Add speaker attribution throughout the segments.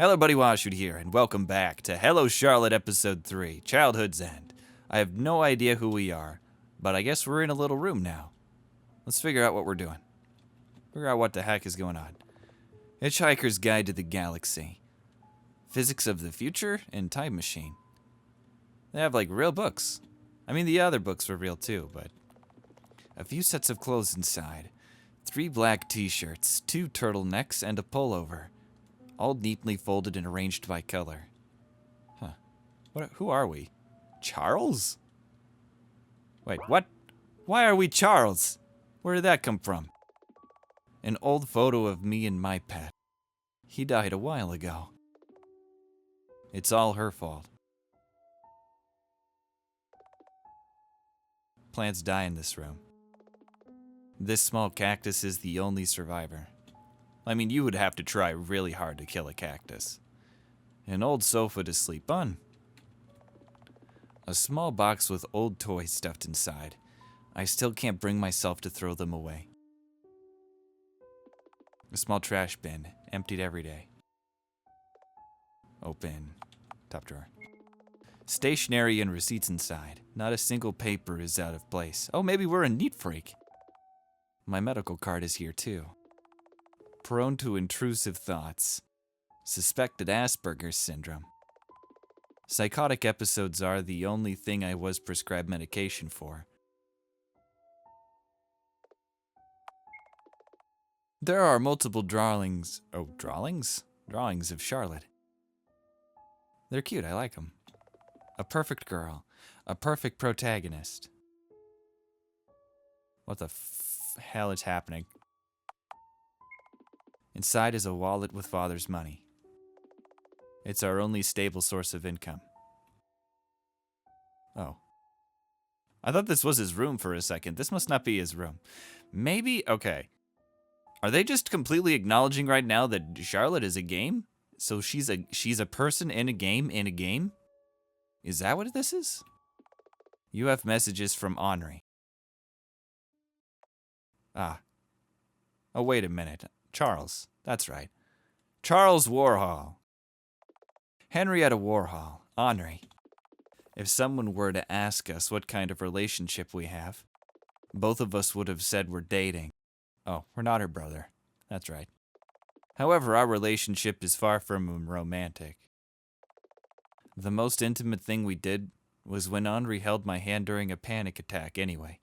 Speaker 1: Hello, Buddy Washoot here, and welcome back to Hello Charlotte Episode 3, Childhood's End. I have no idea who we are, but I guess we're in a little room now. Let's figure out what we're doing. Figure out what the heck is going on. Hitchhiker's Guide to the Galaxy. Physics of the Future and Time Machine. They have, real books. I mean, the other books were real too, but... A few sets of clothes inside. 3 black t-shirts, 2 turtlenecks, and a pullover. All neatly folded and arranged by color. Huh. Who are we? Charles? Wait, what? Why are we Charles? Where did that come from? An old photo of me and my pet. He died a while ago. It's all her fault. Plants die in this room. This small cactus is the only survivor. I mean, you would have to try really hard to kill a cactus. An old sofa to sleep on. A small box with old toys stuffed inside. I still can't bring myself to throw them away. A small trash bin, emptied every day. Open. Top drawer. Stationery and receipts inside. Not a single paper is out of place. Oh, maybe we're a neat freak. My medical card is here too. Prone to intrusive thoughts. Suspected Asperger's syndrome. Psychotic episodes are the only thing I was prescribed medication for. There are multiple drawings. Oh, drawings? Drawings of Charlotte. They're cute, I like them. A perfect girl. A perfect protagonist. What the hell is happening? Inside is a wallet with Father's money. It's our only stable source of income. Oh. I thought this was his room for a second. This must not be his room. Maybe, okay. Are they just completely acknowledging right now that Charlotte is a game? So she's a person in a game? Is that what this is? You have messages from Henri. Ah. Oh, wait a minute. Charles. That's right. Charles Warhol. Henrietta Warhol. Henri. If someone were to ask us what kind of relationship we have, both of us would have said we're dating. Oh, we're not her brother. That's right. However, our relationship is far from romantic. The most intimate thing we did was when Henri held my hand during a panic attack anyway.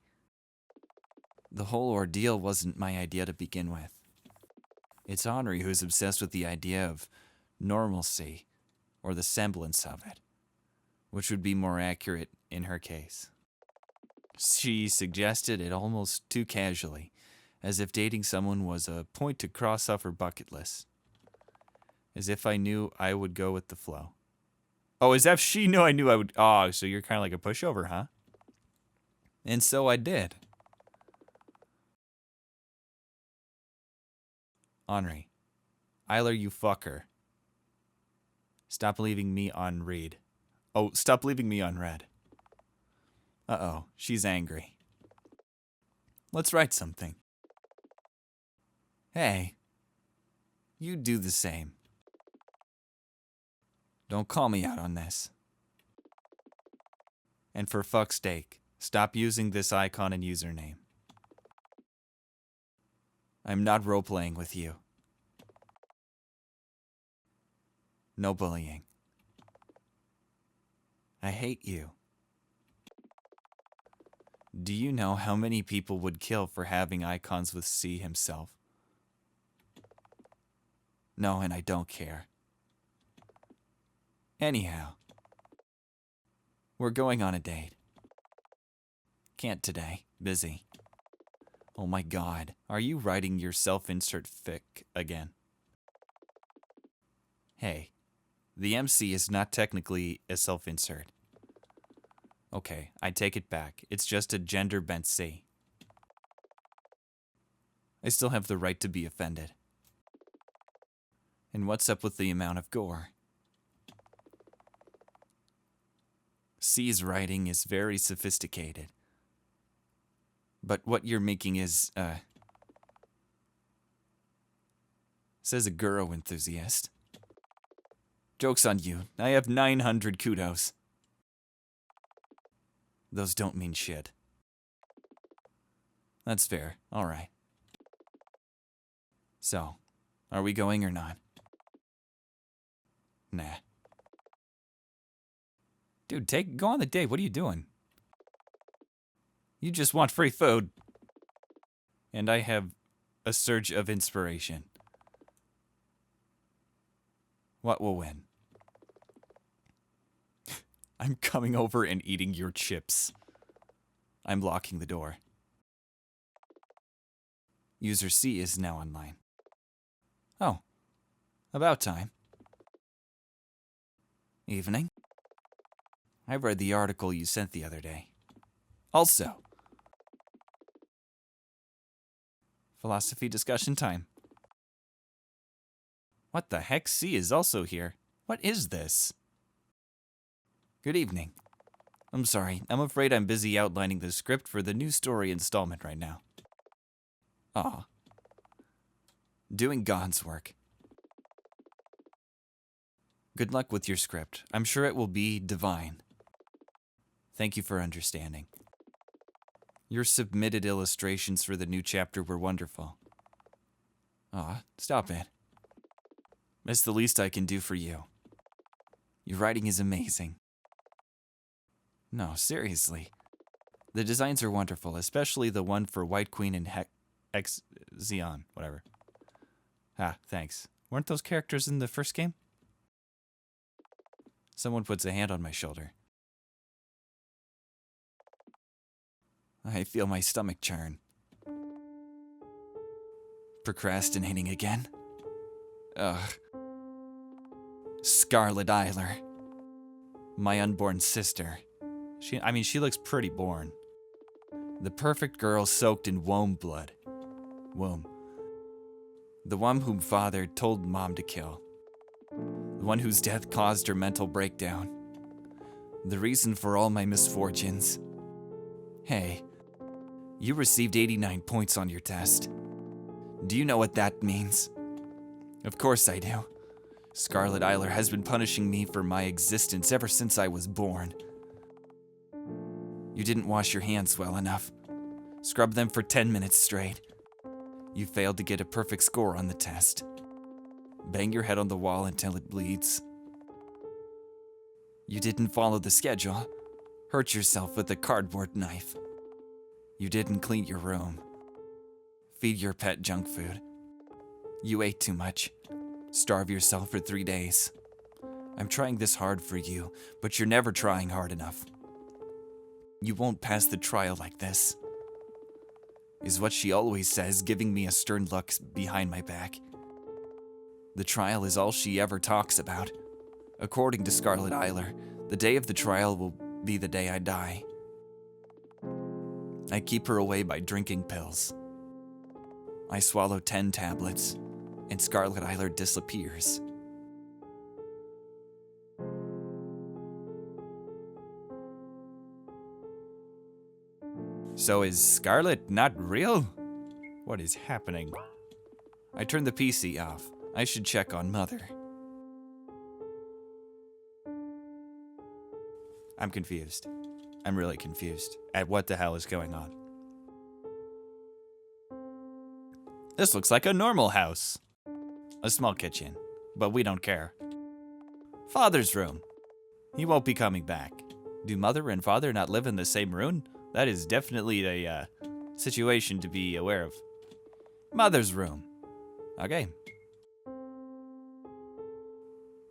Speaker 1: The whole ordeal wasn't my idea to begin with. It's Henri who's obsessed with the idea of normalcy, or the semblance of it, which would be more accurate in her case. She suggested it almost too casually, as if dating someone was a point to cross off her bucket list. As if I knew I would go with the flow. Oh, as if she knew I knew I would... Oh, so you're kind of like a pushover, huh? And so I did. Henri. Eiler, you fucker. Stop leaving me on read. Oh, stop leaving me on red. Uh-oh, she's angry. Let's write something. Hey, you do the same. Don't call me out on this. And for fuck's sake, stop using this icon and username. I'm not role-playing with you. No bullying. I hate you. Do you know how many people would kill for having icons with C himself? No, and I don't care. Anyhow, we're going on a date. Can't today. Busy. Oh my god, are you writing your self-insert fic again? Hey, the MC is not technically a self-insert. Okay, I take it back. It's just a gender-bent C. I still have the right to be offended. And what's up with the amount of gore? C's writing is very sophisticated. But what you're making is, says a Guro enthusiast. Joke's on you. I have 900 kudos. Those don't mean shit. That's fair. Alright. So, are we going or not? Nah. Dude, go on the date. What are you doing? You just want free food. And I have a surge of inspiration. What will win? I'm coming over and eating your chips. I'm locking the door. User C is now online. Oh, about time. Evening. I read the article you sent the other day. Also, philosophy discussion time. What the heck? C is also here. What is this? Good evening. I'm sorry, I'm afraid I'm busy outlining the script for the new story installment right now. Aw. Doing God's work. Good luck with your script. I'm sure it will be divine. Thank you for understanding. Your submitted illustrations for the new chapter were wonderful. Aw, stop it. It's the least I can do for you. Your writing is amazing. No, seriously. The designs are wonderful, especially the one for White Queen and Xeon, whatever. Ah, thanks. Weren't those characters in the first game? Someone puts a hand on my shoulder. I feel my stomach churn. Procrastinating again? Ugh. Scarlet Eiler. My unborn sister. She looks pretty born. The perfect girl soaked in womb blood. Womb. The one whom father told mom to kill. The one whose death caused her mental breakdown. The reason for all my misfortunes. Hey, you received 89 points on your test. Do you know what that means? Of course I do. Scarlet Eiler has been punishing me for my existence ever since I was born. You didn't wash your hands well enough. Scrub them for 10 minutes straight. You failed to get a perfect score on the test. Bang your head on the wall until it bleeds. You didn't follow the schedule. Hurt yourself with a cardboard knife. You didn't clean your room. Feed your pet junk food. You ate too much. Starve yourself for 3 days. I'm trying this hard for you, but you're never trying hard enough. You won't pass the trial like this, is what she always says, giving me a stern look behind my back. The trial is all she ever talks about. According to Scarlet Eiler, the day of the trial will be the day I die. I keep her away by drinking pills. I swallow 10 tablets, and Scarlet Eiler disappears. So is Scarlet not real? What is happening? I turned the PC off. I should check on Mother. I'm confused. I'm really confused at what the hell is going on. This looks like a normal house. A small kitchen, but we don't care. Father's room. He won't be coming back. Do Mother and Father not live in the same room? That is definitely a situation to be aware of. Mother's room. Okay.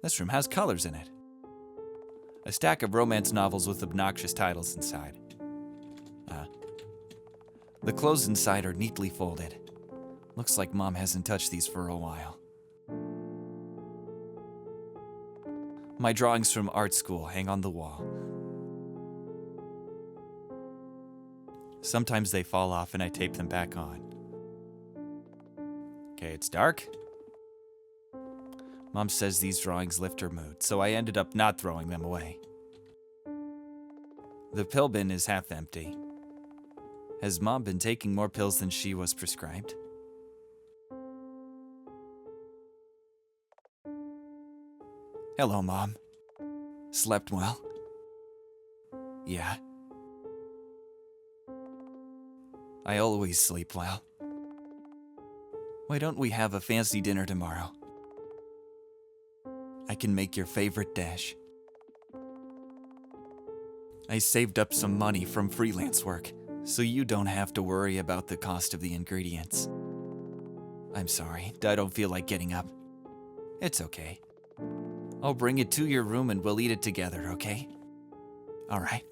Speaker 1: This room has colors in it. A stack of romance novels with obnoxious titles inside. The clothes inside are neatly folded. Looks like Mom hasn't touched these for a while. My drawings from art school hang on the wall. Sometimes they fall off and I tape them back on. Okay, it's dark. Mom says these drawings lift her mood, so I ended up not throwing them away. The pill bin is half empty. Has Mom been taking more pills than she was prescribed? Hello, Mom. Slept well? Yeah. I always sleep well. Why don't we have a fancy dinner tomorrow? I can make your favorite dish. I saved up some money from freelance work, so you don't have to worry about the cost of the ingredients. I'm sorry, I don't feel like getting up. It's okay. I'll bring it to your room and we'll eat it together, okay? Alright.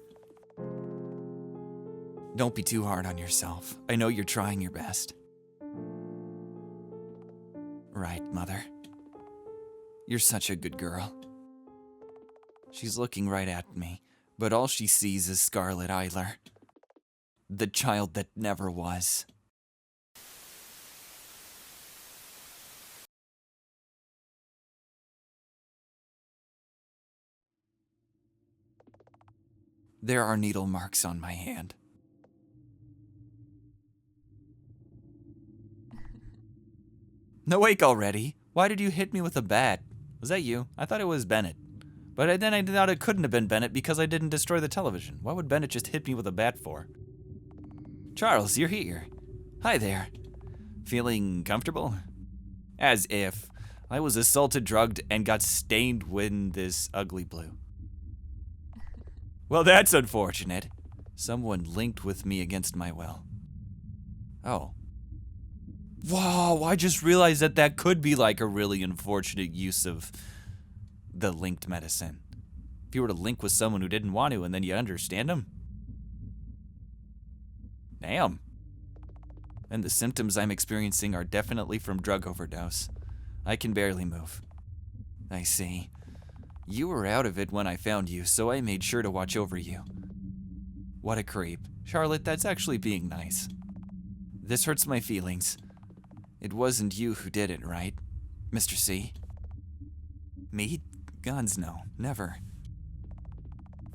Speaker 1: Don't be too hard on yourself. I know you're trying your best. Right, Mother. You're such a good girl. She's looking right at me, but all she sees is Scarlet Eiler. The child that never was. There are needle marks on my hand. No, wake already. Why did you hit me with a bat? Was that you? I thought it was Bennett. But then I thought it couldn't have been Bennett because I didn't destroy the television. Why would Bennett just hit me with a bat for? Charles, you're here. Hi there. Feeling comfortable? As if. I was assaulted, drugged, and got stained with this ugly blue. Well, that's unfortunate. Someone linked with me against my will. Oh. Wow, I just realized that could be like a really unfortunate use of the linked medicine. If you were to link with someone who didn't want to and then you understand them. Damn. And the symptoms I'm experiencing are definitely from drug overdose. I can barely move. I see. You were out of it when I found you, so I made sure to watch over you. What a creep. Charlotte, that's actually being nice. This hurts my feelings. It wasn't you who did it, right, Mr. C? Me? Guns, no. Never.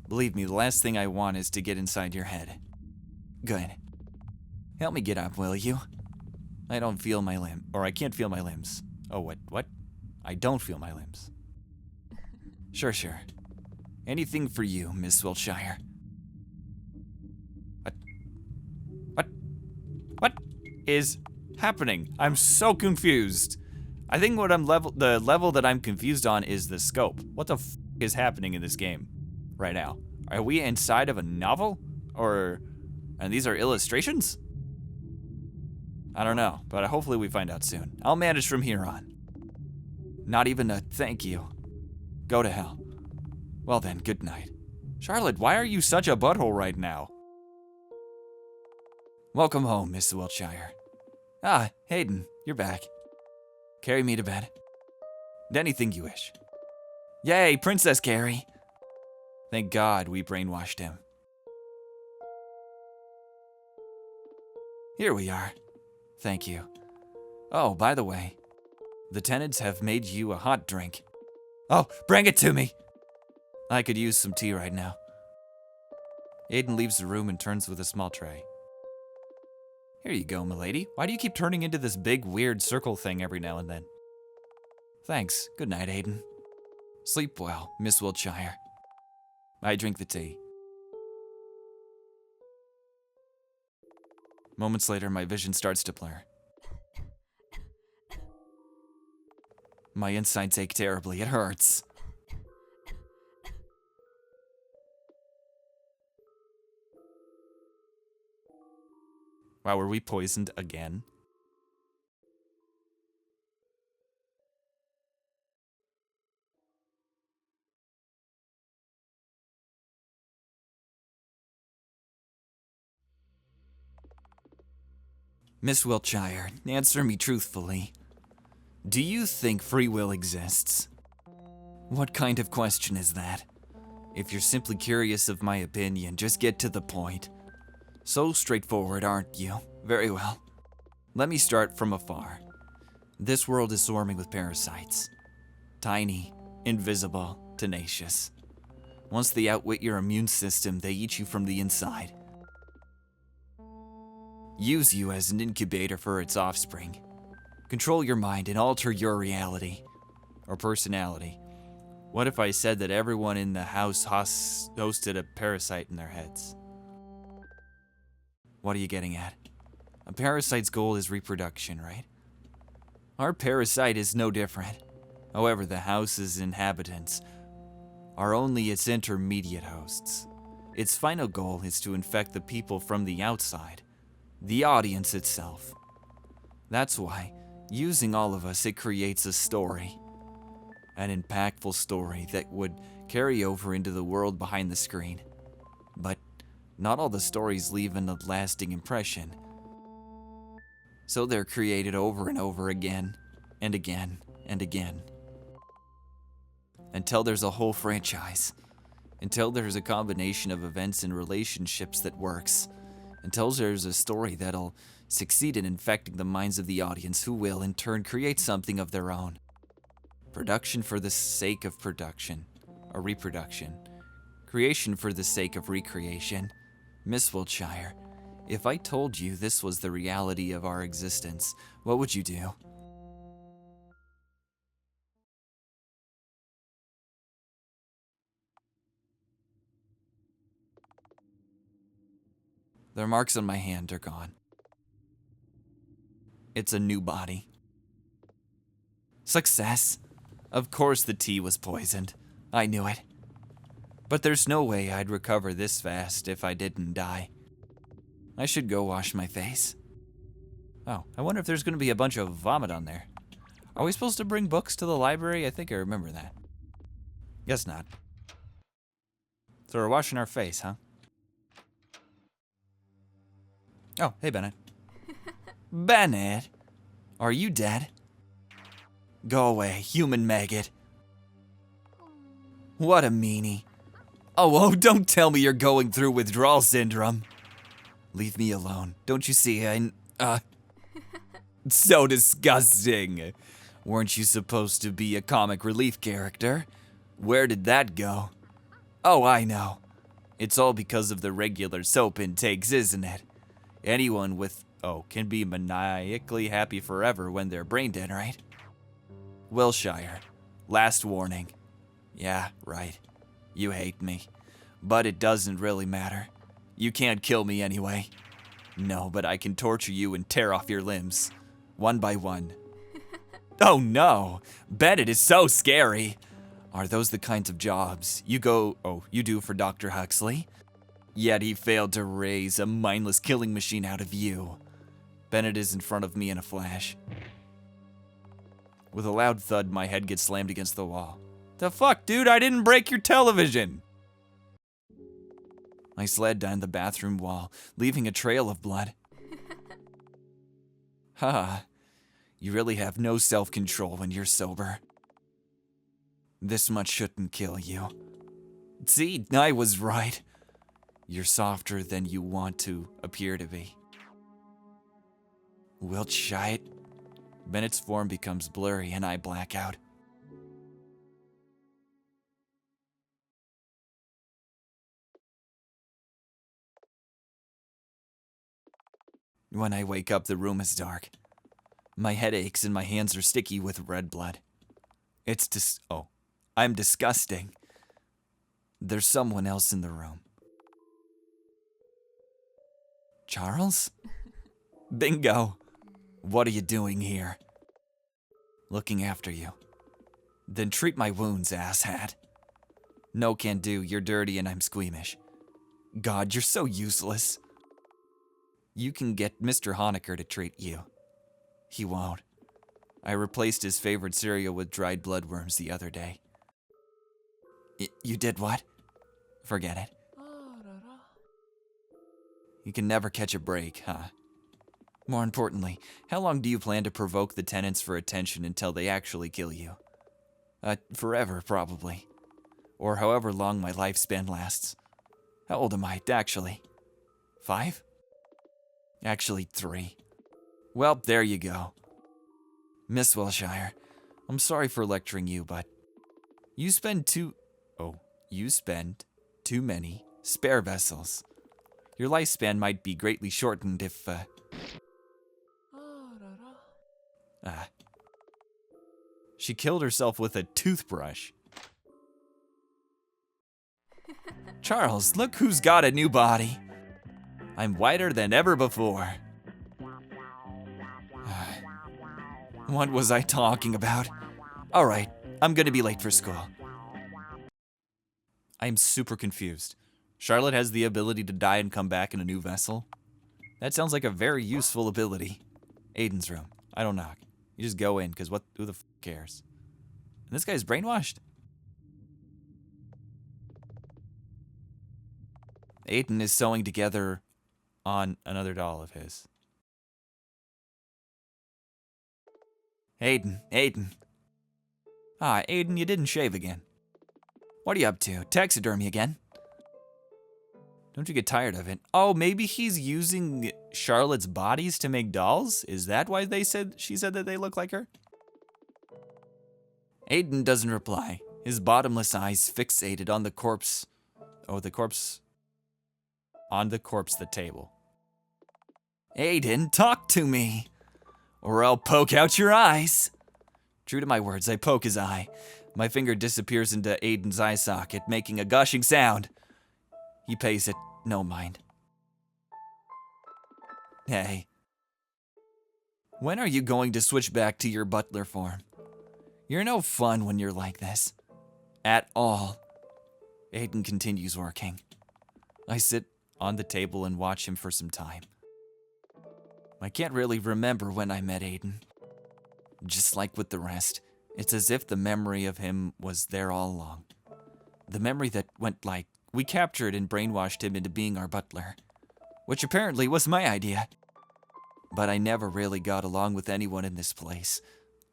Speaker 1: Believe me, the last thing I want is to get inside your head. Good. Help me get up, will you? I don't feel my limb, or I can't feel my limbs. Oh, what? I don't feel my limbs. Sure. Anything for you, Miss Wiltshire. What is happening? I'm so confused. I think the level that I'm confused on is the scope. What the f is happening in this game right now? Are we inside of a novel? And these are illustrations? I don't know, but hopefully we find out soon. I'll manage from here on. Not even a thank you. Go to hell. Well then, good night. Charlotte, why are you such a butthole right now? Welcome home, Miss Wiltshire. Ah, Aiden, you're back. Carry me to bed. Anything you wish. Yay, Princess Carrie! Thank God we brainwashed him. Here we are. Thank you. Oh, by the way, the tenants have made you a hot drink. Oh, bring it to me! I could use some tea right now. Aiden leaves the room and turns with a small tray. Here you go, milady. Why do you keep turning into this big, weird circle thing every now and then? Thanks. Good night, Aiden. Sleep well, Miss Wiltshire. I drink the tea. Moments later, my vision starts to blur. My insides ache terribly. It hurts. Wow, were we poisoned again? Miss Wiltshire, answer me truthfully. Do you think free will exists? What kind of question is that? If you're simply curious of my opinion, just get to the point. So straightforward, aren't you? Very well. Let me start from afar. This world is swarming with parasites. Tiny, invisible, tenacious. Once they outwit your immune system, they eat you from the inside. Use you as an incubator for its offspring. Control your mind and alter your reality, or personality, What if I said that everyone in the house hosted a parasite in their heads? What are you getting at? A parasite's goal is reproduction, right? Our parasite is no different. However, the house's inhabitants are only its intermediate hosts. Its final goal is to infect the people from the outside, the audience itself. That's why, using all of us, it creates a story. An impactful story that would carry over into the world behind the screen. But not all the stories leave a lasting impression. So they're created over and over again, and again, and again. Until there's a whole franchise. Until there's a combination of events and relationships that works. Until there's a story that'll succeed in infecting the minds of the audience, who will, in turn, create something of their own. Production for the sake of production, or reproduction. Creation for the sake of recreation. Miss Wiltshire, if I told you this was the reality of our existence, what would you do? The marks on my hand are gone. It's a new body. Success. Of course the tea was poisoned. I knew it. But there's no way I'd recover this fast if I didn't die. I should go wash my face. Oh, I wonder if there's going to be a bunch of vomit on there. Are we supposed to bring books to the library? I think I remember that. Guess not. So we're washing our face, huh? Oh, hey, Bennett. Bennett? Are you dead? Go away, human maggot. What a meanie. Oh, don't tell me you're going through withdrawal syndrome. Leave me alone. Don't you see, so disgusting. Weren't you supposed to be a comic relief character? Where did that go? Oh, I know. It's all because of the regular soap intakes, isn't it? Anyone with, can be maniacally happy forever when they're brain dead, right? Wiltshire, last warning. Yeah, right. You hate me. But it doesn't really matter. You can't kill me anyway. No, but I can torture you and tear off your limbs. One by one. Oh no! Bennett is so scary! Are those the kinds of jobs you do for Dr. Huxley? Yet he failed to raise a mindless killing machine out of you. Bennett is in front of me in a flash. With a loud thud, my head gets slammed against the wall. The fuck, dude? I didn't break your television! I slid down the bathroom wall, leaving a trail of blood. Haha, you really have no self-control when you're sober. This much shouldn't kill you. See, I was right. You're softer than you want to appear to be. Wiltshire. Bennett's form becomes blurry and I black out. When I wake up, the room is dark. My head aches and my hands are sticky with red blood. I'm disgusting. There's someone else in the room. Charles? Bingo. What are you doing here? Looking after you. Then treat my wounds, asshat. No can do, you're dirty and I'm squeamish. God, you're so useless. You can get Mr. Honecker to treat you. He won't. I replaced his favorite cereal with dried bloodworms the other day. You did what? Forget it. You can never catch a break, huh? More importantly, how long do you plan to provoke the tenants for attention until they actually kill you? Forever, probably. Or however long my lifespan lasts. How old am I, actually? 5? Actually, 3. Well, there you go. Miss Wiltshire, I'm sorry for lecturing you, but you spend too many spare vessels. Your lifespan might be greatly shortened if, She killed herself with a toothbrush. Charles, look who's got a new body. I'm whiter than ever before. What was I talking about? All right, I'm gonna be late for school. I'm super confused. Charlotte has the ability to die and come back in a new vessel. That sounds like a very useful ability. Aiden's room. I don't knock. You just go in, because who the f cares? And this guy's brainwashed. Aiden is sewing together on another doll of his. Aiden. Ah, Aiden, you didn't shave again. What are you up to? Taxidermy again? Don't you get tired of it? Oh, maybe he's using Charlotte's bodies to make dolls? Is that why she said that they look like her? Aiden doesn't reply. His bottomless eyes fixated on the corpse. Oh, the corpse. On the corpse, the table. Aiden, talk to me, or I'll poke out your eyes. True to my words, I poke his eye. My finger disappears into Aiden's eye socket, making a gushing sound. He pays it no mind. Hey. When are you going to switch back to your butler form? You're no fun when you're like this. At all. Aiden continues working. I sit on the table and watch him for some time. I can't really remember when I met Aiden. Just like with the rest, it's as if the memory of him was there all along. The memory that went like, we captured and brainwashed him into being our butler, which apparently was my idea. But I never really got along with anyone in this place,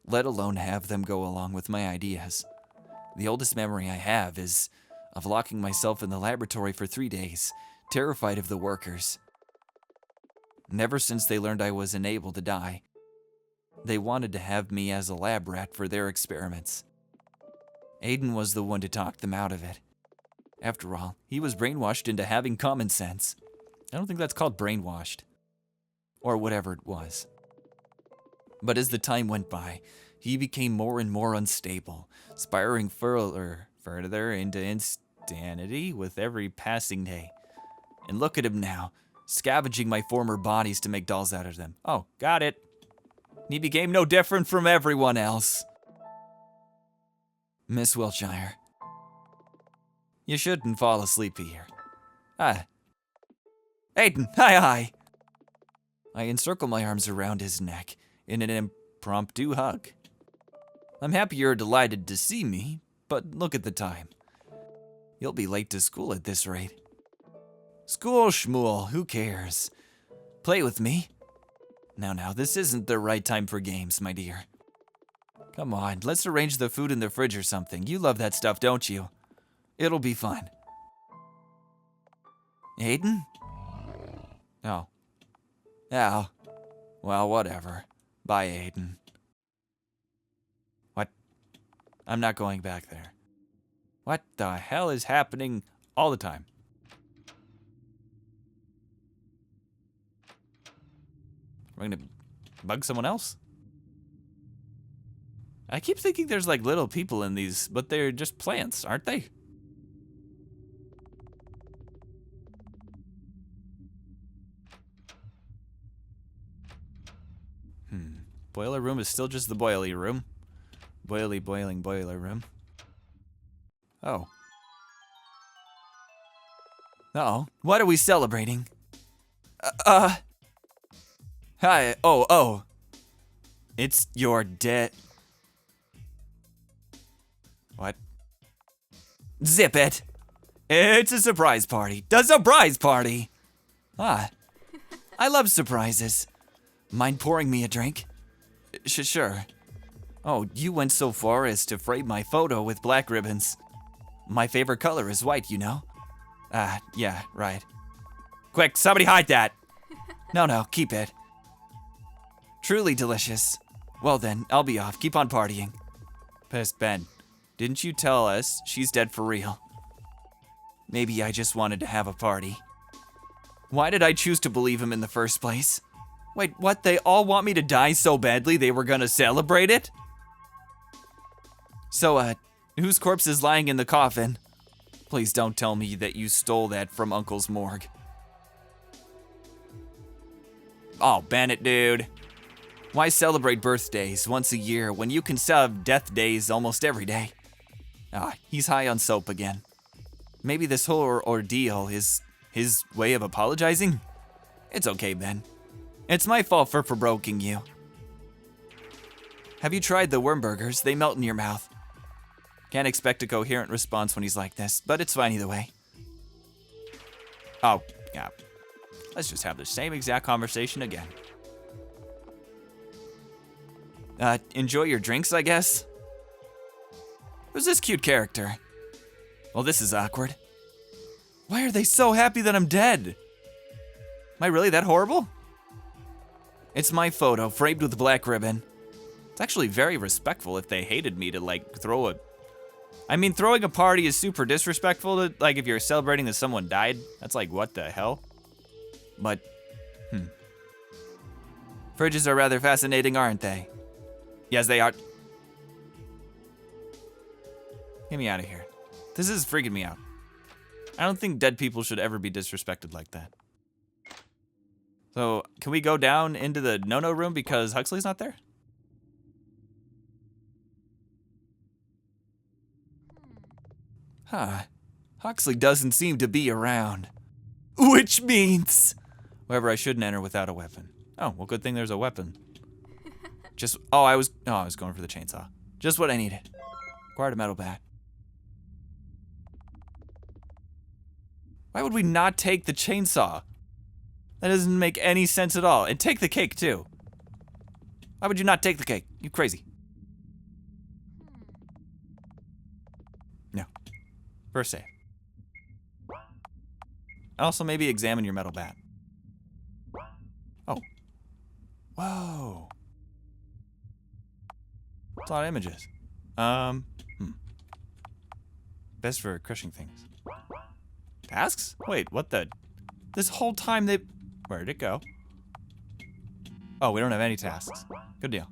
Speaker 1: let alone have them go along with my ideas. The oldest memory I have is of locking myself in the laboratory for 3 days, terrified of the workers. Never since they learned I was unable to die, they wanted to have me as a lab rat for their experiments. Aiden was the one to talk them out of it. After all, he was brainwashed into having common sense. I don't think that's called brainwashed. Or whatever it was. But as the time went by, he became more and more unstable, spiraling further into insanity with every passing day. And look at him now, scavenging my former bodies to make dolls out of them. Oh, got it. He became no different from everyone else. Miss Wiltshire. You shouldn't fall asleep here. Aiden, hi. I encircle my arms around his neck in an impromptu hug. I'm happy you're delighted to see me, but look at the time. You'll be late to school at this rate. School schmool, who cares? Play with me. Now, this isn't the right time for games, my dear. Come on, let's arrange the food in the fridge or something. You love that stuff, don't you? It'll be fun. Aiden? Oh. Oh. Well, whatever. Bye, Aiden. What? I'm not going back there. What the hell is happening all the time? We're gonna bug someone else? I keep thinking there's like little people in these, but they're just plants, aren't they? Boiler room is still just the boiler room. Boiling boiler room. Oh. Uh-oh. What are we celebrating? Hi. Oh. It's your dead. What? Zip it. It's a surprise party. The surprise party. I love surprises. Mind pouring me a drink? Sure. Oh, you went so far as to frame my photo with black ribbons. My favorite color is white, you know? Yeah, right. Quick, somebody hide that! No, keep it. Truly delicious. Well then, I'll be off. Keep on partying. Pissed Ben, didn't you tell us she's dead for real? Maybe I just wanted to have a party. Why did I choose to believe him in the first place? Wait, what? They all want me to die so badly they were gonna celebrate it? So, whose corpse is lying in the coffin? Please don't tell me that you stole that from Uncle's morgue. Oh, Bennett, dude. Why celebrate birthdays once a year when you can have death days almost every day? Ah, he's high on soap again. Maybe this whole ordeal is his way of apologizing? It's okay, Ben. It's my fault for provoking you. Have you tried the worm burgers? They melt in your mouth. Can't expect a coherent response when he's like this, but it's fine either way. Oh, yeah. Let's just have the same exact conversation again. Enjoy your drinks, I guess? Who's this cute character? Well, this is awkward. Why are they so happy that I'm dead? Am I really that horrible? It's my photo, framed with black ribbon. It's actually very respectful if they hated me to, like, throw a... I mean, throwing a party is super disrespectful to, like, if you're celebrating that someone died. That's like, what the hell? But, Fridges are rather fascinating, aren't they? Yes, they are. Get me out of here. This is freaking me out. I don't think dead people should ever be disrespected like that. So, can we go down into the no-no room because Huxley's not there? Huh. Huxley doesn't seem to be around. Which means... However, I shouldn't enter without a weapon. Oh, well, good thing there's a weapon. I was going for the chainsaw. Just what I needed. Acquired a metal bat. Why would we not take the chainsaw? That doesn't make any sense at all. And take the cake, too. Why would you not take the cake? You crazy. No. First save. Also, maybe examine your metal bat. Oh. Whoa. That's a lot of images. Best for crushing things. Tasks? Wait, what the? This whole time they... Where'd it go? Oh, we don't have any tasks. Good deal.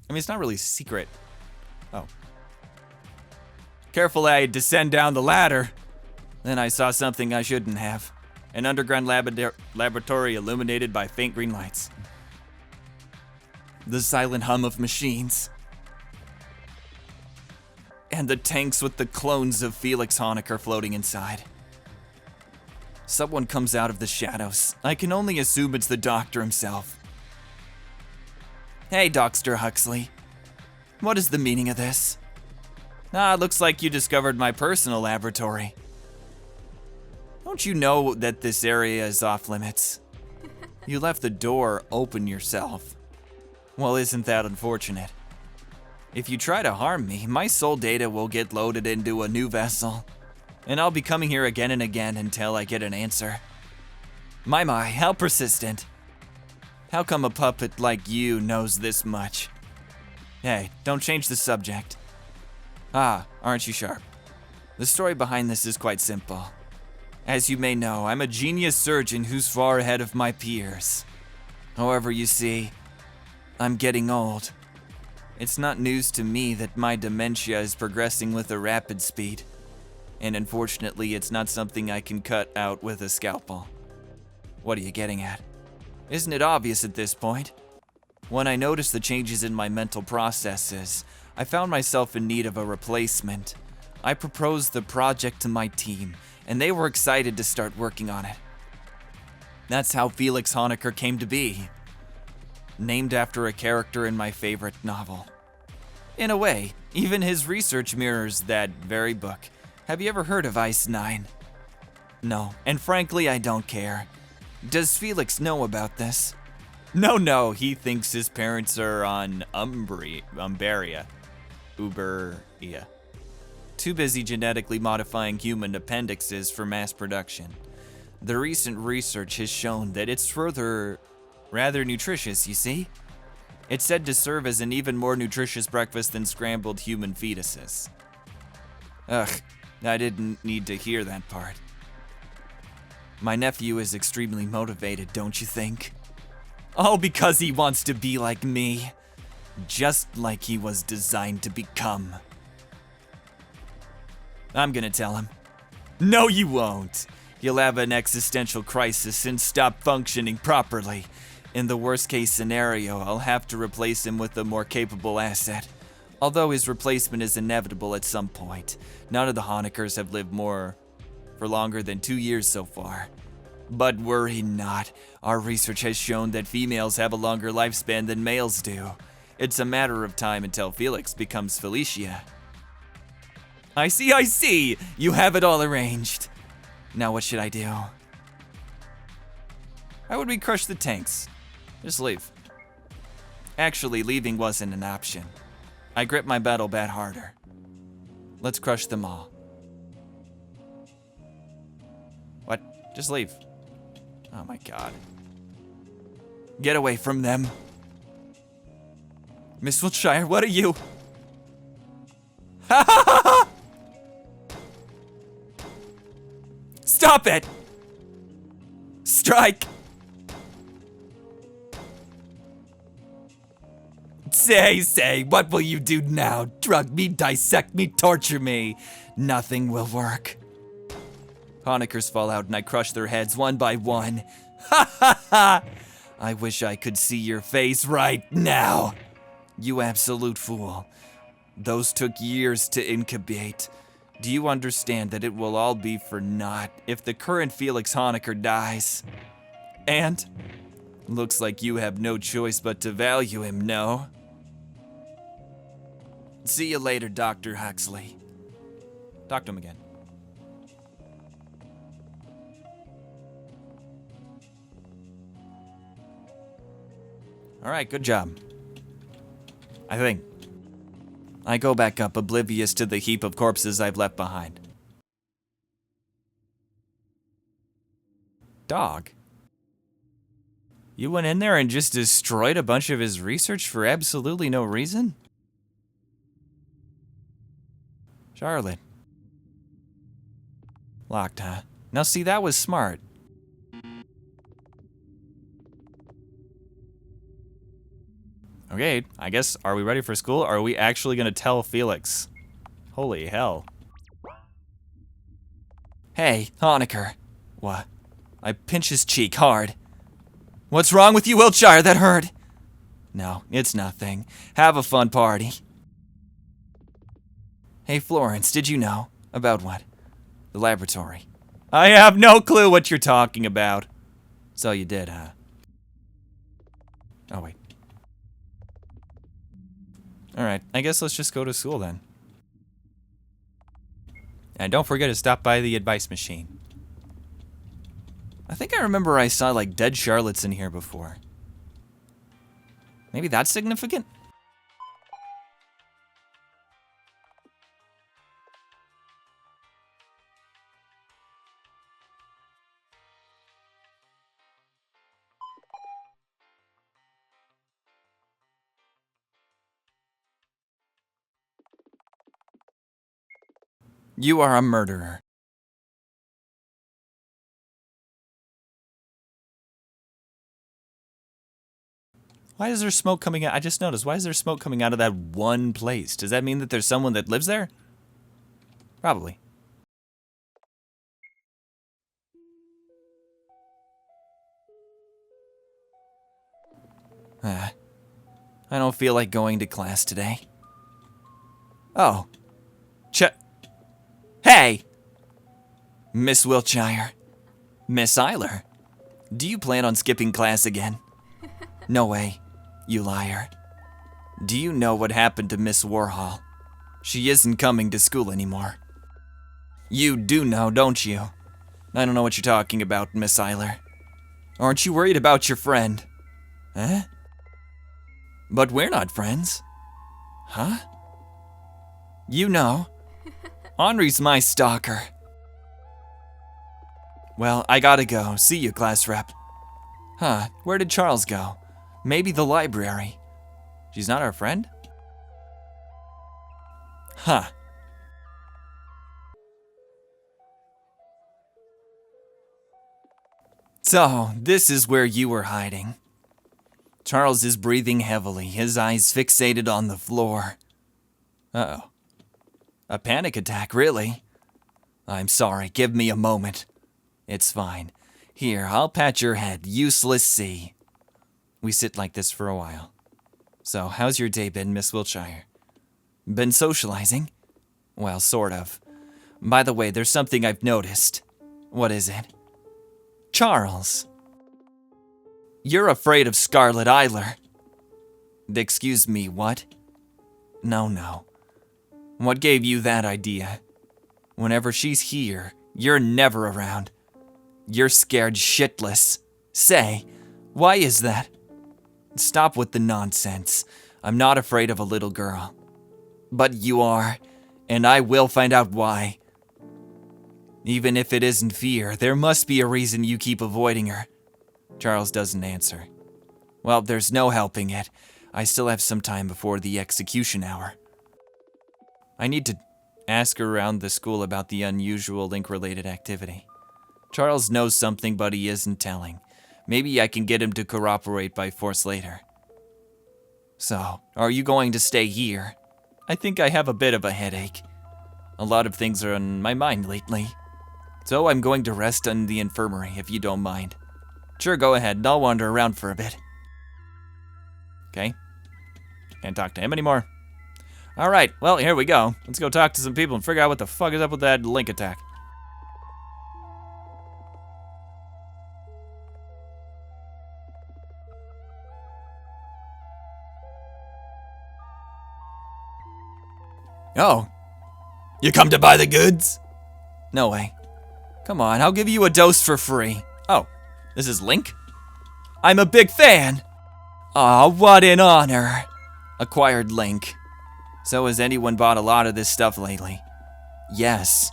Speaker 1: I mean, it's not really secret. Oh. Careful, I descend down the ladder. Then I saw something I shouldn't have. An underground laboratory illuminated by faint green lights. The silent hum of machines. And the tanks with the clones of Felix Honecker floating inside. Someone comes out of the shadows. I can only assume it's the doctor himself. Hey, Dr. Huxley. What is the meaning of this? It looks like you discovered my personal laboratory. Don't you know that this area is off limits? You left the door open yourself. Well, isn't that unfortunate? If you try to harm me, my soul data will get loaded into a new vessel, and I'll be coming here again and again until I get an answer. My, how persistent. How come a puppet like you knows this much? Hey, don't change the subject. Aren't you sharp? The story behind this is quite simple. As you may know, I'm a genius surgeon who's far ahead of my peers. However, you see, I'm getting old. It's not news to me that my dementia is progressing with a rapid speed. And unfortunately, it's not something I can cut out with a scalpel. What are you getting at? Isn't it obvious at this point? When I noticed the changes in my mental processes, I found myself in need of a replacement. I proposed the project to my team, and they were excited to start working on it. That's how Felix Honecker came to be. Named after a character in my favorite novel. In a way, even his research mirrors that very book. Have you ever heard of Ice 9? No, and frankly, I don't care. Does Felix know about this? No, he thinks his parents are on Umberia. Too busy genetically modifying human appendixes for mass production. The recent research has shown that it's rather nutritious, you see? It's said to serve as an even more nutritious breakfast than scrambled human fetuses. Ugh, I didn't need to hear that part. My nephew is extremely motivated, don't you think? All because he wants to be like me. just like he was designed to become. I'm gonna tell him. No, you won't. He'll have an existential crisis and stop functioning properly. In the worst case scenario, I'll have to replace him with a more capable asset. Although his replacement is inevitable at some point. None of the Honeckers have lived for longer than 2 years so far. But worry not. Our research has shown that females have a longer lifespan than males do. It's a matter of time until Felix becomes Felicia. I see. You have it all arranged. Now what should I do? How would we crush the tanks? Just leave. Actually, leaving wasn't an option. I grip my battle bat harder. Let's crush them all. What? Just leave. Oh my god. Get away from them. Miss Wiltshire, what are you? Ha ha ha ha! Stop it! Strike! Say, what will you do now? Drug me, dissect me, torture me. Nothing will work. Honeckers fall out and I crush their heads one by one. Ha ha ha! I wish I could see your face right now. You absolute fool. Those took years to incubate. Do you understand that it will all be for naught if the current Felix Honecker dies? And? Looks like you have no choice but to value him, no? See you later, Dr. Huxley. Talk to him again. Alright, good job. I think. I go back up, oblivious to the heap of corpses I've left behind. Dog? You went in there and just destroyed a bunch of his research for absolutely no reason? Charlotte. Locked, huh? Now see, that was smart. Okay, I guess, are we ready for school? Or are we actually gonna tell Felix? Holy hell. Hey, Honecker. What? I pinch his cheek hard. What's wrong with you, Wiltshire? That hurt. No, it's nothing. Have a fun party. Hey, Florence, did you know? About what? The laboratory. I have no clue what you're talking about. So you did, huh? Oh, wait. Alright, I guess let's just go to school then. And don't forget to stop by the advice machine. I think I remember I saw like dead Charlottes in here before. Maybe that's significant? You are a murderer. Why is there smoke coming out? I just noticed. Why is there smoke coming out of that one place? Does that mean that there's someone that lives there? Probably. I don't feel like going to class today. Oh. Hey! Miss Wiltshire. Miss Eiler. Do you plan on skipping class again? No way, you liar. Do you know what happened to Miss Warhol? She isn't coming to school anymore. You do know, don't you? I don't know what you're talking about, Miss Eiler. Aren't you worried about your friend? Huh? But we're not friends. Huh? You know. Henri's my stalker. Well, I gotta go. See you, class rep. Huh, where did Charles go? Maybe the library. She's not our friend? Huh. So, this is where you were hiding. Charles is breathing heavily, his eyes fixated on the floor. Uh-oh. A panic attack, really? I'm sorry, give me a moment. It's fine. Here, I'll pat your head, useless C. We sit like this for a while. So, how's your day been, Miss Wiltshire? Been socializing? Well, sort of. By the way, there's something I've noticed. What is it? Charles. You're afraid of Scarlet Eiler. Excuse me, what? No. What gave you that idea? Whenever she's here, you're never around. You're scared shitless. Say, why is that? Stop with the nonsense. I'm not afraid of a little girl. But you are, and I will find out why. Even if it isn't fear, there must be a reason you keep avoiding her. Charles doesn't answer. Well, there's no helping it. I still have some time before the execution hour. I need to ask around the school about the unusual link-related activity. Charles knows something, but he isn't telling. Maybe I can get him to corroborate by force later. So, are you going to stay here? I think I have a bit of a headache. A lot of things are on my mind lately. So I'm going to rest in the infirmary, if you don't mind. Sure, go ahead, and I'll wander around for a bit. Okay. Can't talk to him anymore. Alright, well, here we go. Let's go talk to some people and figure out what the fuck is up with that link attack. Oh. You come to buy the goods? No way. Come on, I'll give you a dose for free. Oh, this is Link? I'm a big fan! Aw, what an honor. Acquired Link. So has anyone bought a lot of this stuff lately? Yes.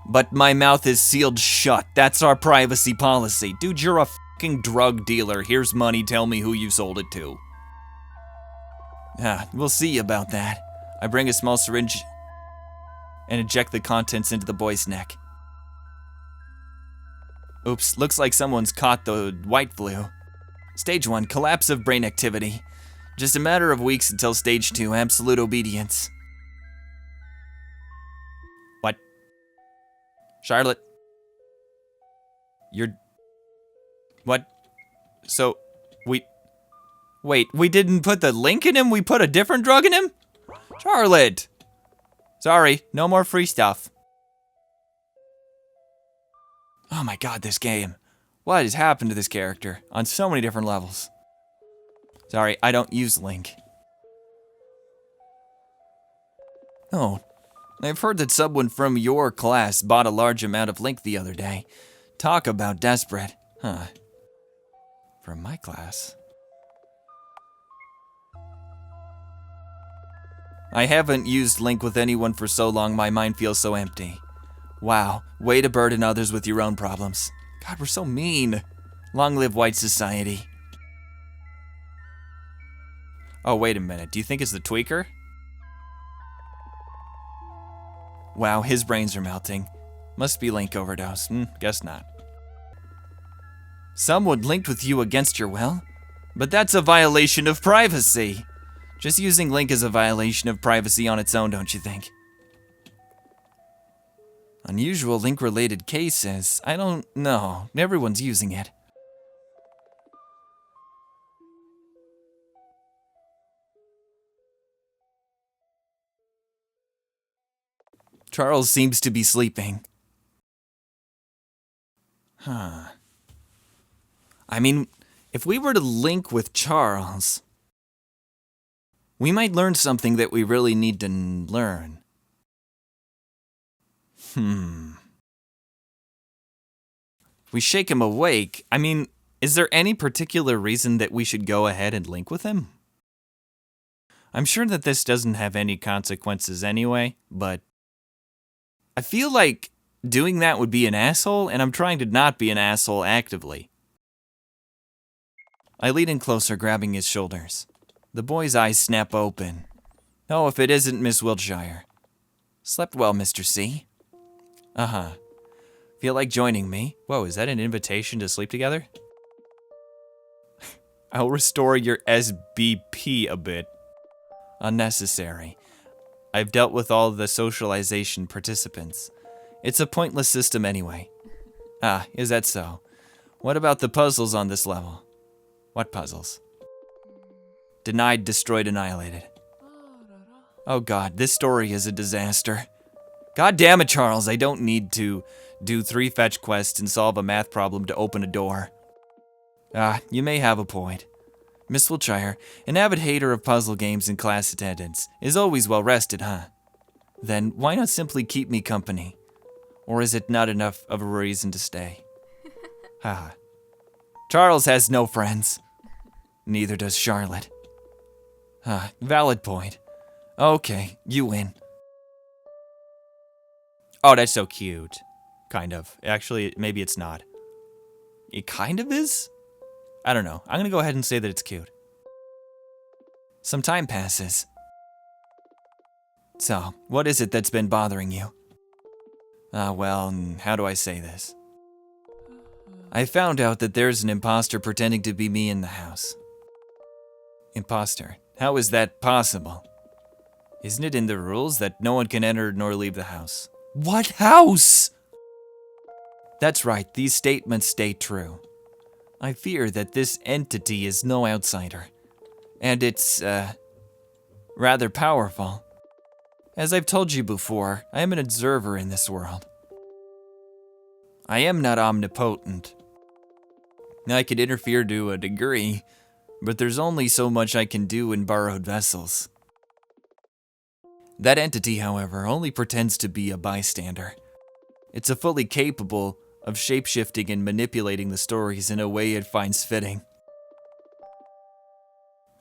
Speaker 1: But my mouth is sealed shut. That's our privacy policy. Dude, you're a fucking drug dealer. Here's money, tell me who you sold it to. We'll see about that. I bring a small syringe and inject the contents into the boy's neck. Oops, looks like someone's caught the white flu. Stage 1, collapse of brain activity. Just a matter of weeks until stage 2, absolute obedience. What? Charlotte? You're... What? So, Wait, we didn't put the link in him? We put a different drug in him? Charlotte! Sorry, no more free stuff. Oh my god, this game. What has happened to this character on so many different levels? Sorry, I don't use Link. Oh, I've heard that someone from your class bought a large amount of Link the other day. Talk about desperate. Huh. From my class? I haven't used Link with anyone for so long my mind feels so empty. Wow, way to burden others with your own problems. God, we're so mean. Long live white society. Oh, wait a minute. Do you think it's the tweaker? Wow, his brains are melting. Must be Link overdose. Guess not. Someone linked with you against your will? But that's a violation of privacy. Just using Link is a violation of privacy on its own, don't you think? Unusual Link-related cases. I don't know. Everyone's using it. Charles seems to be sleeping. Huh. I mean, if we were to link with Charles, we might learn something that we really need to learn. We shake him awake. I mean, is there any particular reason that we should go ahead and link with him? I'm sure that this doesn't have any consequences anyway, but I feel like doing that would be an asshole, and I'm trying to not be an asshole actively. I lean in closer, grabbing his shoulders. The boy's eyes snap open. Oh, if it isn't Miss Wiltshire. Slept well, Mr. C. Uh-huh. Feel like joining me? Whoa, is that an invitation to sleep together? I'll restore your SBP a bit. Unnecessary. I've dealt with all the socialization participants. It's a pointless system anyway. Ah, is that so? What about the puzzles on this level? What puzzles? Denied, destroyed, annihilated. Oh god, this story is a disaster. God damn it, Charles, I don't need to do 3 fetch quests and solve a math problem to open a door. Ah, you may have a point. Miss Wiltshire, an avid hater of puzzle games and class attendance, is always well rested, huh? Then why not simply keep me company? Or is it not enough of a reason to stay? Haha. Charles has no friends. Neither does Charlotte. Valid point. Okay, you win. Oh, that's so cute. Kind of. Actually, maybe it's not. It kind of is? I don't know. I'm gonna go ahead and say that it's cute. Some time passes. So, what is it that's been bothering you? Well, how do I say this? I found out that there's an imposter pretending to be me in the house. Imposter? How is that possible? Isn't it in the rules that no one can enter nor leave the house? What house? That's right, these statements stay true. I fear that this entity is no outsider, and it's, rather powerful. As I've told you before, I am an observer in this world. I am not omnipotent. I could interfere to a degree, but there's only so much I can do in borrowed vessels. That entity, however, only pretends to be a bystander. It's fully capable of shapeshifting and manipulating the stories in a way it finds fitting.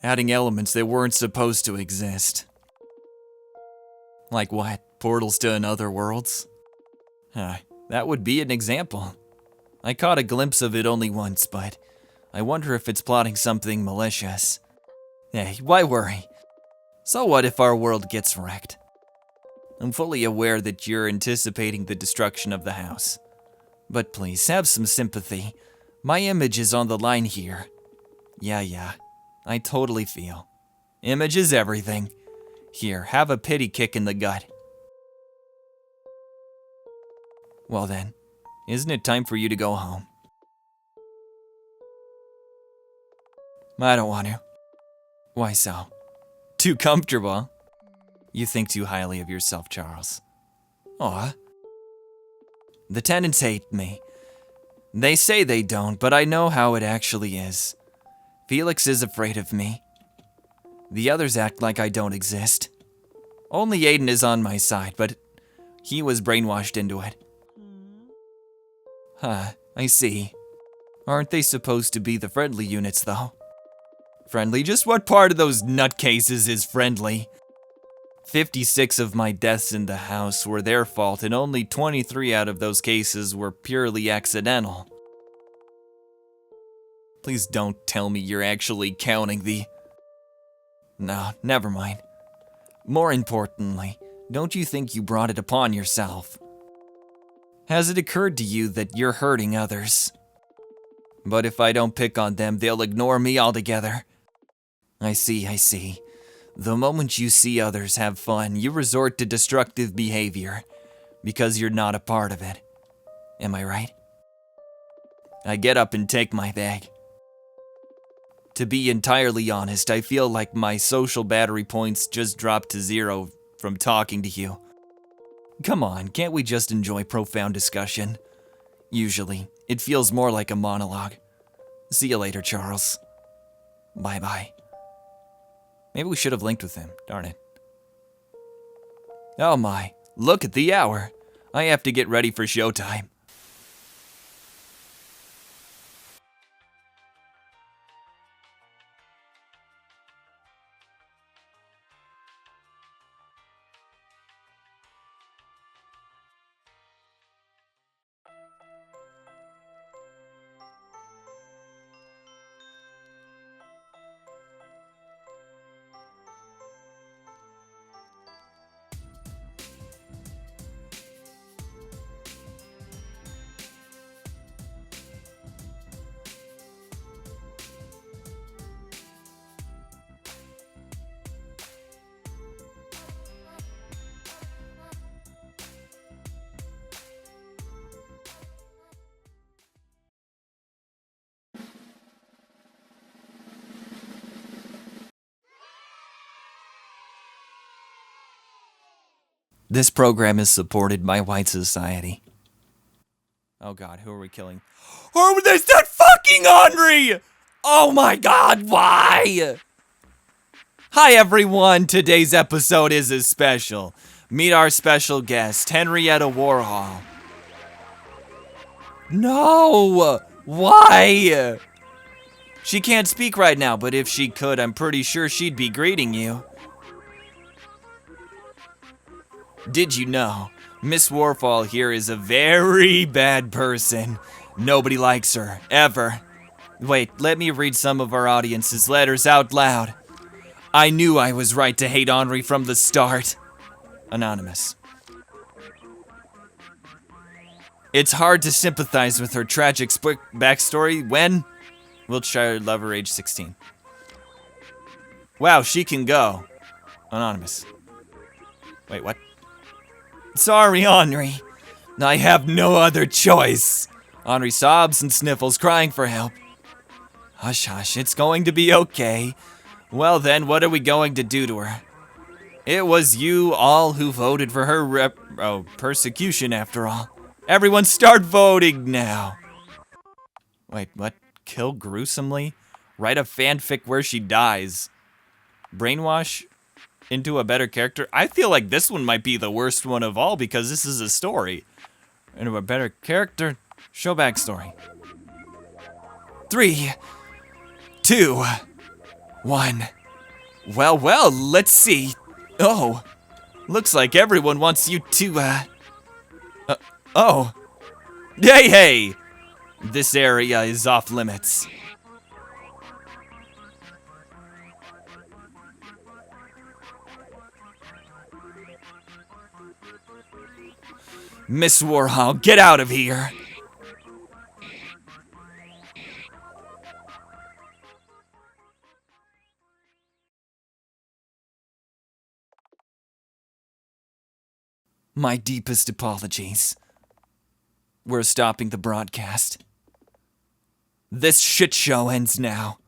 Speaker 1: Adding elements that weren't supposed to exist. Like what? Portals to another worlds? That would be an example. I caught a glimpse of it only once, but I wonder if it's plotting something malicious. Hey, why worry? So what if our world gets wrecked? I'm fully aware that you're anticipating the destruction of the house. But please, have some sympathy. My image is on the line here. Yeah, I totally feel. Image is everything. Here, have a pity kick in the gut. Well then, isn't it time for you to go home? I don't want to. Why so? Too comfortable? You think too highly of yourself, Charles. Aw. The tenants hate me. They say they don't, but I know how it actually is. Felix is afraid of me. The others act like I don't exist. Only Aiden is on my side, but he was brainwashed into it. I see. Aren't they supposed to be the friendly units, though? Friendly? Just what part of those nutcases is friendly? 56 of my deaths in the house were their fault, and only 23 out of those cases were purely accidental. Please don't tell me you're actually counting the... No, never mind. More importantly, don't you think you brought it upon yourself? Has it occurred to you that you're hurting others? But if I don't pick on them, they'll ignore me altogether. I see. The moment you see others have fun, you resort to destructive behavior, because you're not a part of it. Am I right? I get up and take my bag. To be entirely honest, I feel like my social battery points just dropped to 0 from talking to you. Come on, can't we just enjoy profound discussion? Usually, it feels more like a monologue. See you later, Charles. Bye-bye. Maybe we should have linked with him, darn it. Oh my, look at the hour. I have to get ready for showtime. This program is supported by white society. Oh God, who are we killing? Oh, there's that fucking Henri! Oh my God, why? Hi everyone, today's episode is a special. Meet our special guest, Henrietta Warhol. No! Why? She can't speak right now, but if she could, I'm pretty sure she'd be greeting you. Did you know, Miss Warhol here is a very bad person. Nobody likes her, ever. Wait, let me read some of our audience's letters out loud. I knew I was right to hate Henri from the start. Anonymous. It's hard to sympathize with her tragic backstory when Wiltshire lover age 16. Wow, she can go. Anonymous. Wait, what? Sorry, Henri. I have no other choice. Henri sobs and sniffles, crying for help. Hush, hush, it's going to be okay. Well then, what are we going to do to her? It was you all who voted for her persecution after all. Everyone start voting now. Wait, what? Kill gruesomely? Write a fanfic where she dies. Brainwash into a better character? I feel like this one might be the worst one of all because this is a story. Into a better character? Show backstory. 3, 2, 1. Well, let's see. Oh, looks like everyone wants you to, oh. Hey! This area is off limits. Miss Warhol, get out of here! My deepest apologies. We're stopping the broadcast. This shit show ends now.